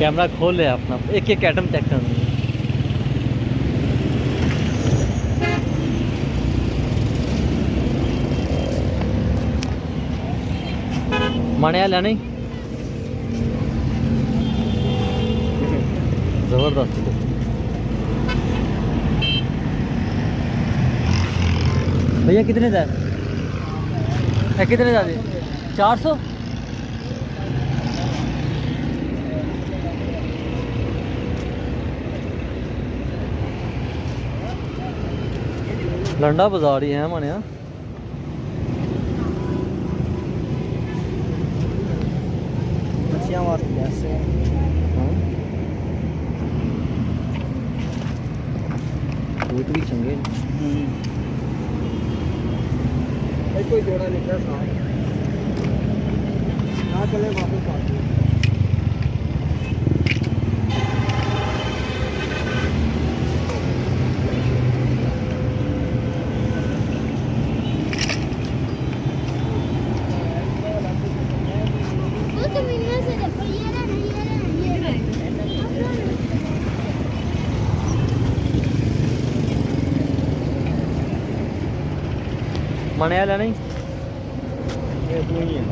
Camera खोल लिया अपना, एक एक आइटम चेक करना है। माने लिया नहीं जबरदस्त। भैया कितने का है? कितने का 400? लंडा बाजार ही है माने। बच्चियां वास्ते ऐसे बूट भी चंगे। कोई जोड़ा निकला साथ ना चले वापस आ जाओ। माने लिया नहीं ये तू ही है।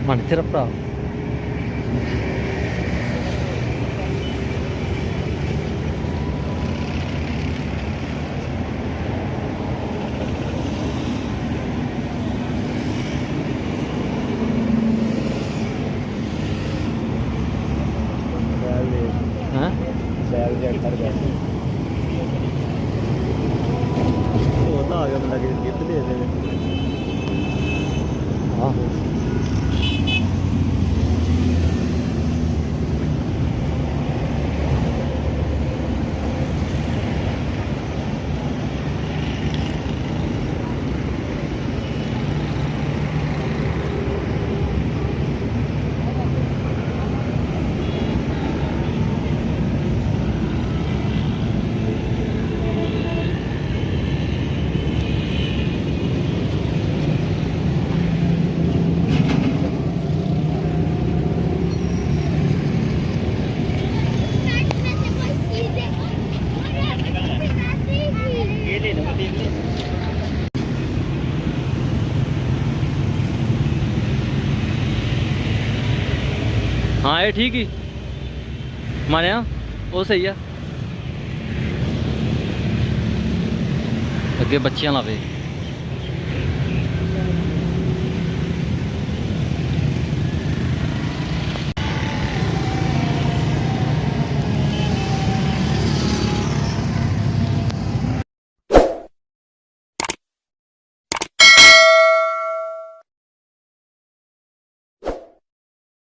माने तेरा भरा हैं? बैग जैक कर गया होता आ गया बंदा कि गिफ्ट दे दे। हाँ हाँ ये ठीक ही माने वो सही है। अगे बच्चियां लावे